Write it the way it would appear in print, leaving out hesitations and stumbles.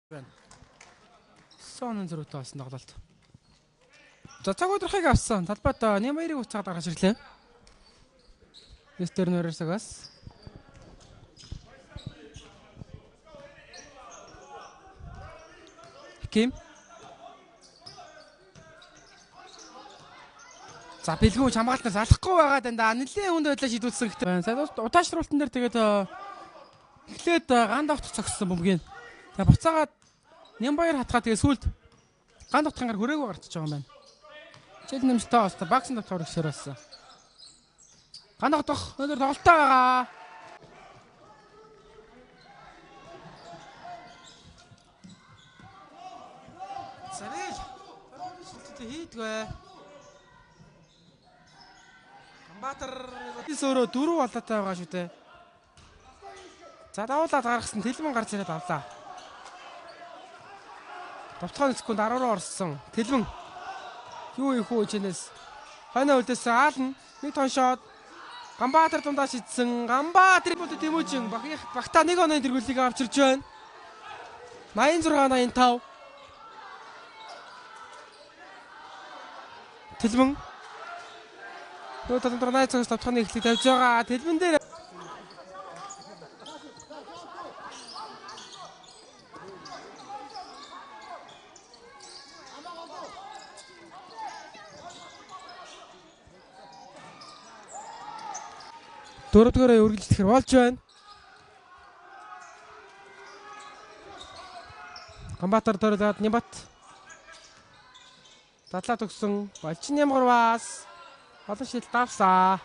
Сон зөрүүтэй болсон тоглолт. За цаг өдрхийг авсан. Талбайд Нямаярыг уцаад гаргаж ирлээ. Эстер Нөрөөсгөөс. Ким. За бэлгүү хамгаалтнаас алахгүй байгаа даа. Нэлээд хүнд байдлаа шийдүүлсэн гэхдээ сайн удаашлруултан дээр тэгээд эхлээд ганд авах цогссон бөмбөгийн. Тэгээд буцаагаад Нямаяр хатгаа тэгээд сүлд ганд авахтангаар хүрээгүй гарчиж байгаа юм байна. Жил нэмжтэй оста багсын давтар өгсөр болсон. Ганд авах өнөр тоглолтоо байгаа. Сарил шилттэй хийдгээ. Хамбатар өөрөө 4 болоотой байгаа шүү дээ. За давуулаад гаргасан Тэлмэн гарч ирээд авлаа. Давтгааны секунд 10 руу орсон. Тэлмэн юу их үү чэнэс. Хойно үлдээсэн аална. Нэг тон шот. Гамбаатар дундаа шидсэн. Гамбаатар Тэмүүжин багтаа 1 оноо тэргүүлийг авчирж байна. 86-85. Тэлмэн Нөө талантар найцаас давтгааны эхлэлийг тавьж байгаа. Тэлмэн дээр дөрөвдүгээрээ үргэлжлэхэр болж байна. Гамбатар төрөлд Нямбат татлаа төгсөн Балчин Нямгарваас олон шилт авсаа.